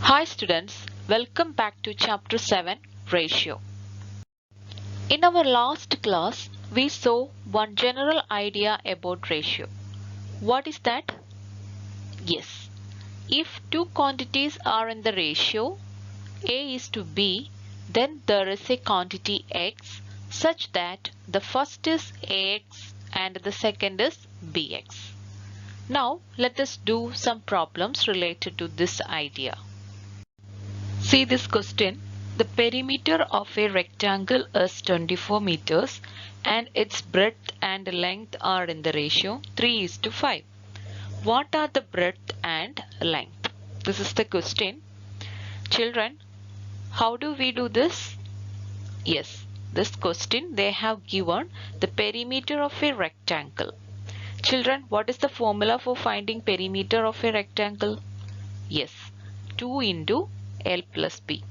Hi students, welcome back to chapter 7 Ratio. In our last class, we saw one general idea about ratio. What is that? Yes, if two quantities are in the ratio A is to B, then there is a quantity X such that the first is AX and the second is BX. Now let us do some problems related to this idea. See this question. The perimeter of a rectangle is 24 meters and its breadth and length are in the ratio 3:5. What are the breadth and length? This is the question. Children, how do we do this? Yes, this question they have given the perimeter of a rectangle. Children, what is the formula for finding perimeter of a rectangle? Yes, 2 into L plus B.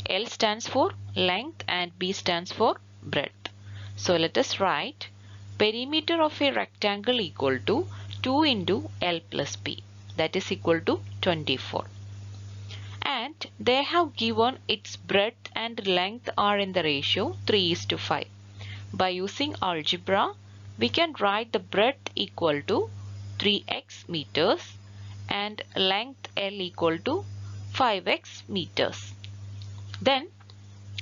L stands for length and B stands for breadth. So let us write perimeter of a rectangle equal to 2 into L plus B, that is equal to 24. And they have given its breadth and length are in the ratio 3:5. By using algebra, we can write the breadth equal to 3x meters and length L equal to 5x meters. Then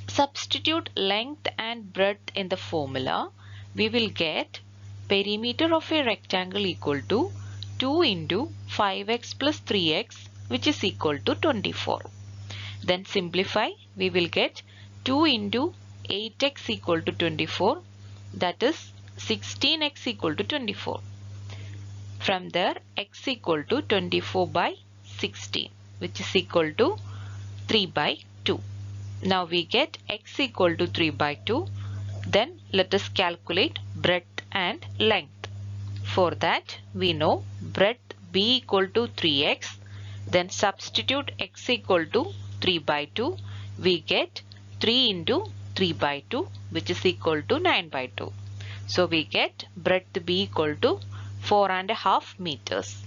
substitute length and breadth in the formula. We will get perimeter of a rectangle equal to 2 into 5x plus 3x, which is equal to 24. Then simplify, we will get 2 into 8x equal to 24, that is 16x equal to 24. From there, x equal to 24 by 16, which is equal to 3 by 2. Now we get x equal to 3 by 2. Then let us calculate breadth and length. For that we know breadth b equal to 3x. Then substitute x equal to 3 by 2. We get 3 into 3 by 2, which is equal to 9 by 2. So we get breadth b equal to 4.5 meters.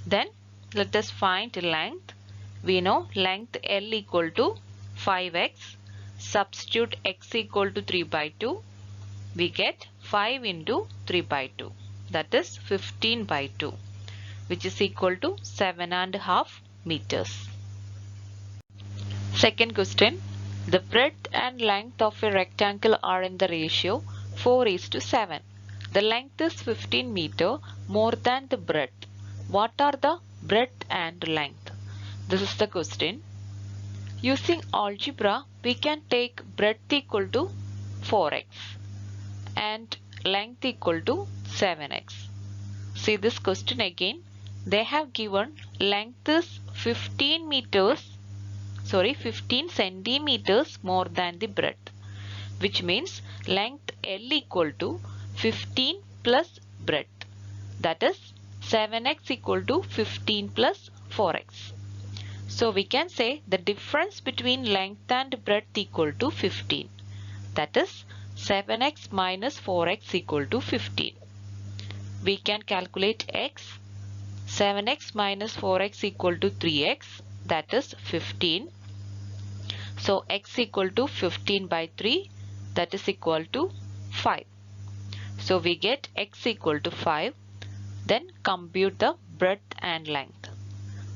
Then let us find length. We know length L equal to 5x, substitute x equal to 3 by 2, we get 5 into 3 by 2, that is 15 by 2, which is equal to 7.5 meters. Second question, the breadth and length of a rectangle are in the ratio 4:7. The length is 15 meter more than the breadth. What are the breadth and length? This is the question. Using algebra, we can take breadth equal to 4x and length equal to 7x. See this question again. They have given length is 15 centimeters more than the breadth, which means length L equal to 15 plus breadth, that is 7x equal to 15 plus 4x. So we can say the difference between length and breadth equal to 15. That is 7x minus 4x equal to 15. We can calculate x. 7x minus 4x equal to 3x, that is 15. So x equal to 15 by 3, that is equal to 5. So we get x equal to 5. Then compute the breadth and length.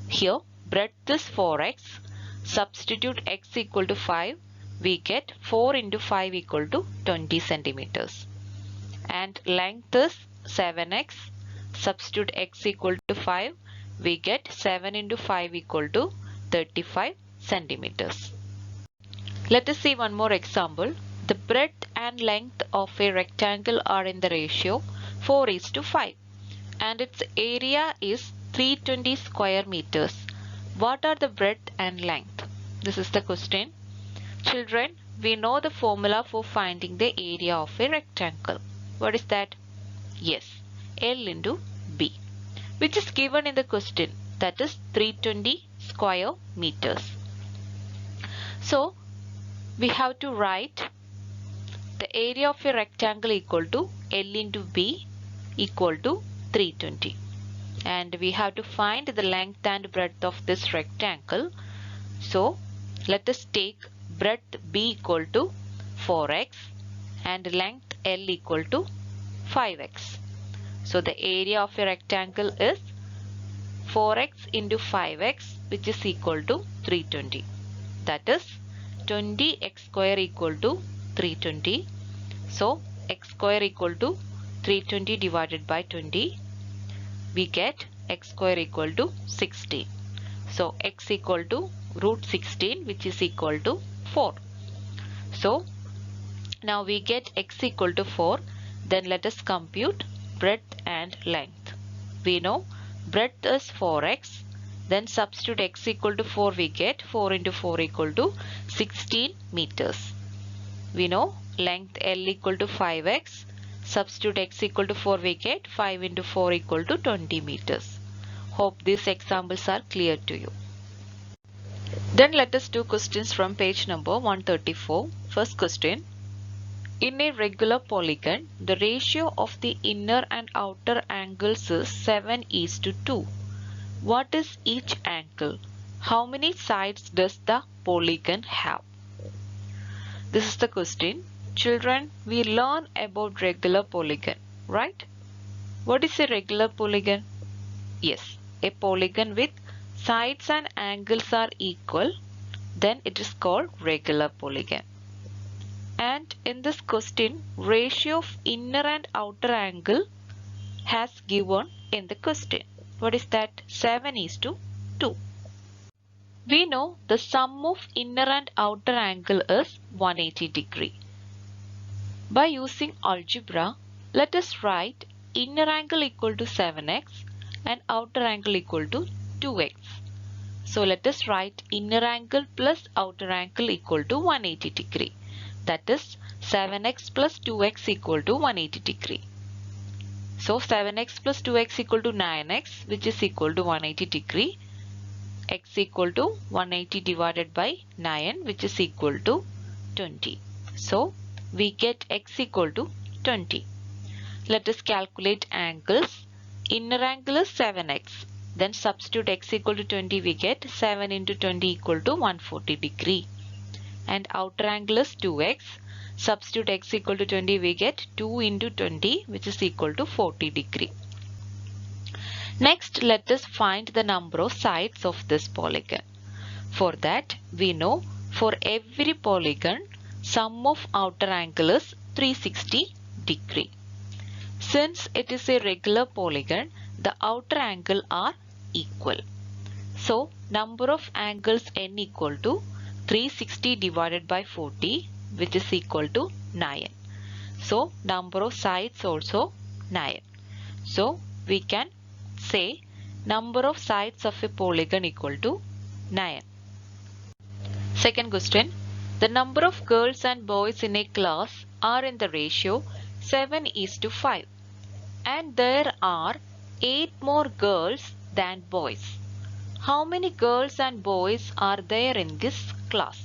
Here breadth is 4x, substitute x equal to 5, we get 4 into 5 equal to 20 centimeters. And length is 7x, substitute x equal to 5, we get 7 into 5 equal to 35 centimeters. Let us see one more example. The breadth and length of a rectangle are in the ratio 4:5 and its area is 320 square meters. What are the breadth and length? This is the question. Children, we know the formula for finding the area of a rectangle. What is that? Yes, L into B, which is given in the question, that is 320 square meters. So we have to write the area of a rectangle equal to L into B equal to 320. And we have to find the length and breadth of this rectangle. So let us take breadth B equal to 4x and length L equal to 5x. So the area of a rectangle is 4x into 5x, which is equal to 320. That is 20x square equal to 320. So x square equal to 320 divided by 20. We get x square equal to 16. So x equal to root 16, which is equal to 4. So now we get x equal to 4. Then let us compute breadth and length. We know breadth is 4x. Then substitute x equal to 4, we get 4 into 4 equal to 16 meters. We know length L equal to 5x. Substitute x equal to 4, we get 5 into 4 equal to 20 meters. Hope these examples are clear to you. Then let us do questions from page number 134. First question. In a regular polygon, the ratio of the inner and outer angles is 7:2. What is each angle? How many sides does the polygon have? This is the question. Children, we learn about regular polygon, right? What is a regular polygon? Yes, a polygon with sides and angles are equal, then it is called regular polygon. And in this question, ratio of inner and outer angle has given in the question. What is that? 7:2. We know the sum of inner and outer angle is 180 degree. By using algebra, let us write inner angle equal to 7x and outer angle equal to 2x. So let us write inner angle plus outer angle equal to 180 degree. That is 7x plus 2x equal to 180 degree. So 7x plus 2x equal to 9x, which is equal to 180 degree. X equal to 180 divided by 9, which is equal to 20. So we get x equal to 20. Let us calculate angles. Inner angle is 7x. Then substitute x equal to 20, we get 7 into 20 equal to 140 degree. And outer angle is 2x. Substitute x equal to 20, we get 2 into 20, which is equal to 40 degree. Next, let us find the number of sides of this polygon. For that, we know for every polygon, sum of outer angle is 360 degree. Since it is a regular polygon, the outer angle are equal. So, number of angles n equal to 360 divided by 40, which is equal to 9. So, number of sides also 9. So, we can say number of sides of a polygon equal to 9. Second question. The number of girls and boys in a class are in the ratio 7:5. And there are 8 more girls than boys. How many girls and boys are there in this class?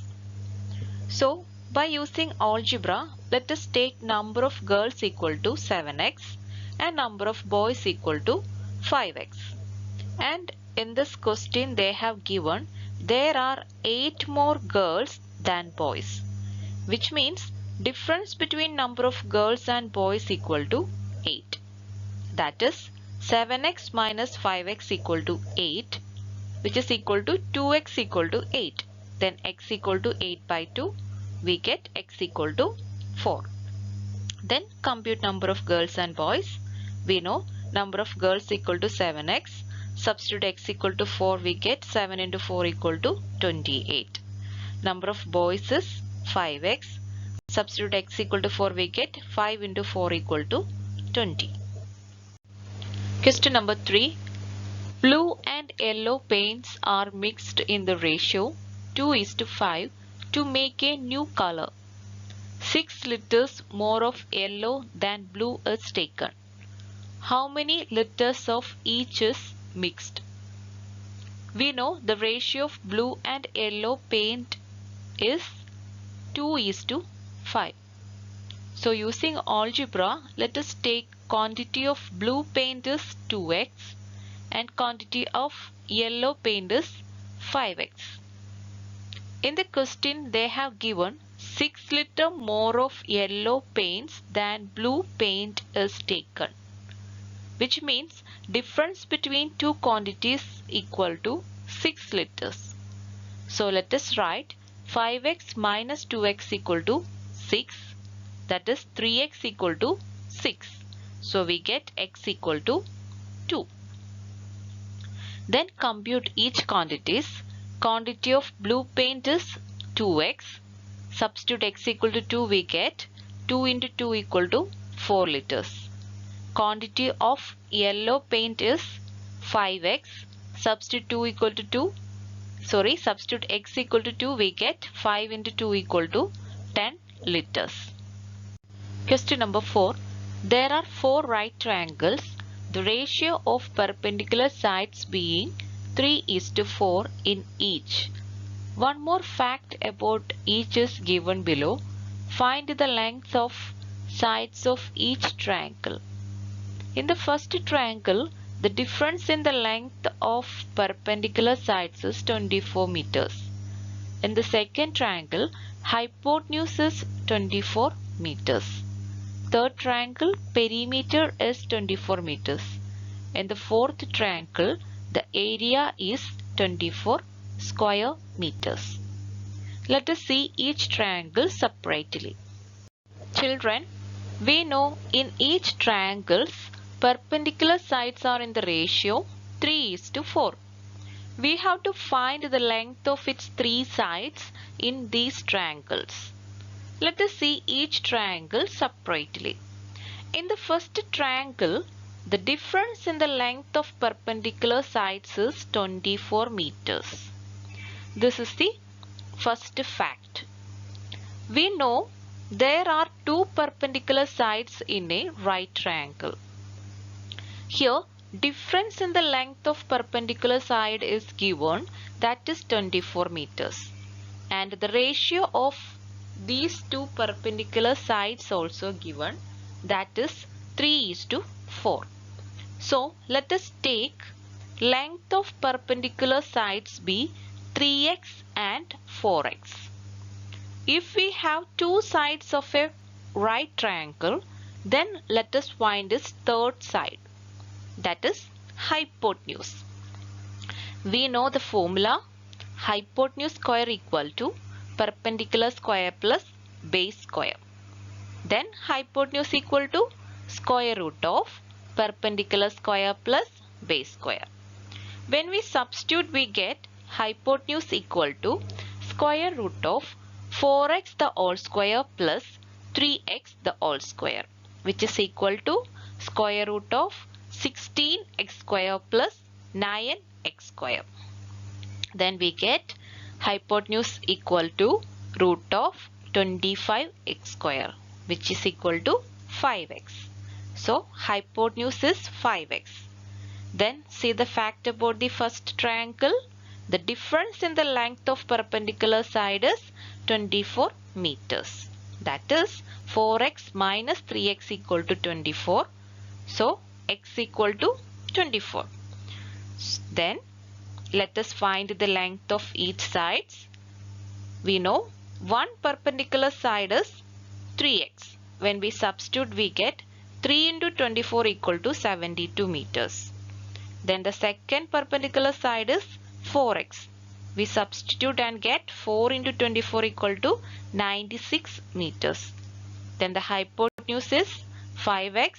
So, by using algebra, let us take number of girls equal to 7x and number of boys equal to 5x. And in this question they have given there are 8 more girls than boys, which means difference between number of girls and boys equal to 8. That is 7x minus 5x equal to 8, which is equal to 2x equal to 8. Then x equal to 8 by 2, we get x equal to 4. Then compute number of girls and boys. We know number of girls equal to 7x. Substitute x equal to 4, we get 7 into 4 equal to 28. Number of boys is 5x. Substitute x equal to 4, we get 5 into 4 equal to 20. Question number 3. Blue and yellow paints are mixed in the ratio 2:5 to make a new color. 6 liters more of yellow than blue is taken. How many liters of each is mixed? We know the ratio of blue and yellow paint is 2:5. So using algebra, let us take quantity of blue paint is 2x and quantity of yellow paint is 5x. In the question they have given 6 liters more of yellow paints than blue paint is taken, which means difference between two quantities equal to 6 liters. So let us write 5x minus 2x equal to 6, that is 3x equal to 6. So we get x equal to 2. Then compute each quantities. Quantity of blue paint is 2x. Substitute x equal to 2, we get 2 into 2 equal to 4 liters. Quantity of yellow paint is 5x. Substitute 2 equal to 2. Substitute x equal to 2, we get 5 into 2 equal to 10 liters. Question number 4. There are 4 right triangles. The ratio of perpendicular sides being 3:4 in each. One more fact about each is given below. Find the length of sides of each triangle. In the first triangle, the difference in the length of perpendicular sides is 24 meters. In the second triangle, hypotenuse is 24 meters. Third triangle, perimeter is 24 meters. In the fourth triangle, the area is 24 square meters. Let us see each triangle separately. Children, we know in each triangles, perpendicular sides are in the ratio 3:4. We have to find the length of its 3 sides in these triangles. Let us see each triangle separately. In the first triangle, the difference in the length of perpendicular sides is 24 meters. This is the first fact. We know there are 2 perpendicular sides in a right triangle. Here, difference in the length of perpendicular side is given, that is 24 meters. And the ratio of these 2 perpendicular sides also given, that is 3:4. So let us take length of perpendicular sides be 3x and 4x. If we have 2 sides of a right triangle, then let us find its third side, that is hypotenuse. We know the formula, hypotenuse square equal to perpendicular square plus base square. Then hypotenuse equal to square root of perpendicular square plus base square. When we substitute, we get hypotenuse equal to square root of 4x the whole square plus 3x the whole square, which is equal to square root of 16x square plus 9x square. Then we get hypotenuse equal to root of 25x square, which is equal to 5x. So hypotenuse is 5x. Then see the fact about the first triangle. The difference in the length of perpendicular side is 24 meters. That is 4x minus 3x equal to 24. So x equal to 24. Then let us find the length of each sides. We know one perpendicular side is 3x. When we substitute, we get 3 into 24 equal to 72 meters. Then the second perpendicular side is 4x. We substitute and get 4 into 24 equal to 96 meters. Then the hypotenuse is 5x.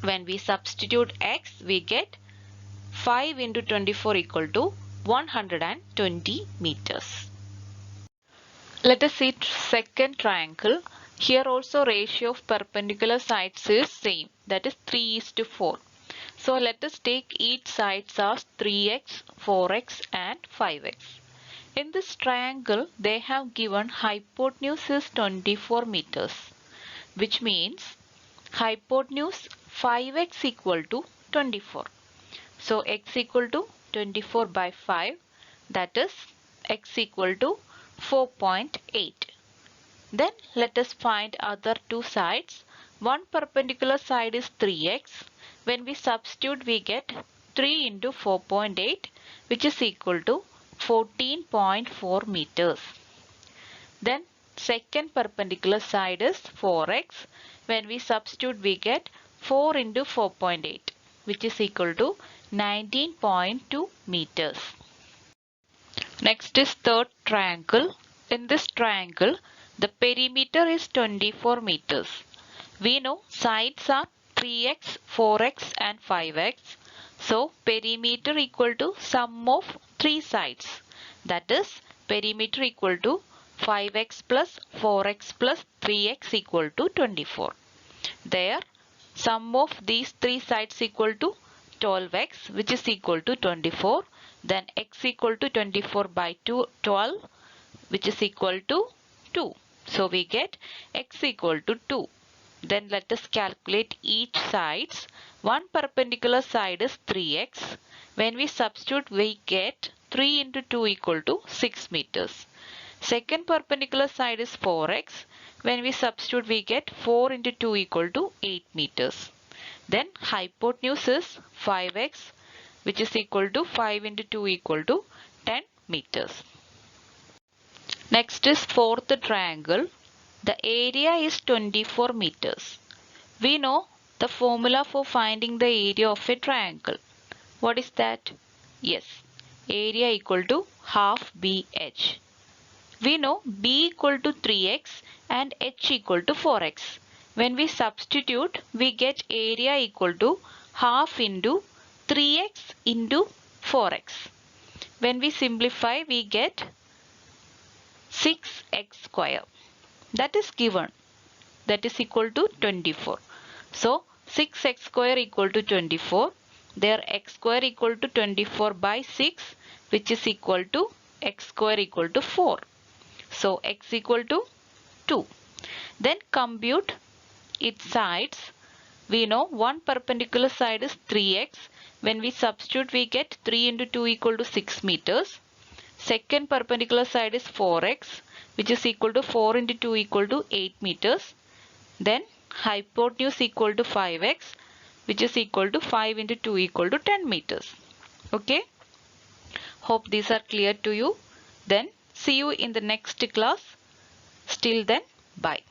When we substitute x, we get 5 into 24 equal to 120 meters. Let us see second triangle. Here also ratio of perpendicular sides is same, that is 3:4. So let us take each sides as 3x, 4x and 5x. In this triangle, they have given hypotenuse is 24 meters, which means hypotenuse 5x equal to 24. So x equal to 24 by 5, that is x equal to 4.8. Then let us find other two sides. One perpendicular side is 3x. When we substitute, we get 3 into 4.8, which is equal to 14.4 meters. Then second perpendicular side is 4x. When we substitute, we get 4 into 4.8, which is equal to 19.2 meters. Next is third triangle. In this triangle, the perimeter is 24 meters. We know sides are 3x, 4x and 5x. So perimeter equal to sum of three sides. That is perimeter equal to 5x plus 4x plus 3x equal to 24. There sum of these three sides equal to 12x, which is equal to 24. Then x equal to 24 by 12, which is equal to 2. So we get x equal to 2. Then let us calculate each sides. One perpendicular side is 3x. When we substitute, we get 3 into 2 equal to 6 meters. Second perpendicular side is 4x. When we substitute, we get 4 into 2 equal to 8 meters. Then hypotenuse is 5x, which is equal to 5 into 2 equal to 10 meters. Next is fourth triangle. The area is 24 meters. We know the formula for finding the area of a triangle. What is that? Yes, area equal to half BH. We know B equal to 3x and H equal to 4x. When we substitute, we get area equal to half into 3x into 4x. When we simplify, we get 6x square. That is given. That is equal to 24. So 6x square equal to 24. There x square equal to 24 by 6, which is equal to x square equal to 4. So x equal to 2. Then compute its sides. We know one perpendicular side is 3x. When we substitute, we get 3 into 2 equal to 6 meters. Second perpendicular side is 4x, which is equal to 4 into 2 equal to 8 meters. Then hypotenuse equal to 5x, which is equal to 5 into 2 equal to 10 meters. Okay. Hope these are clear to you. Then see you in the next class. Till then, bye.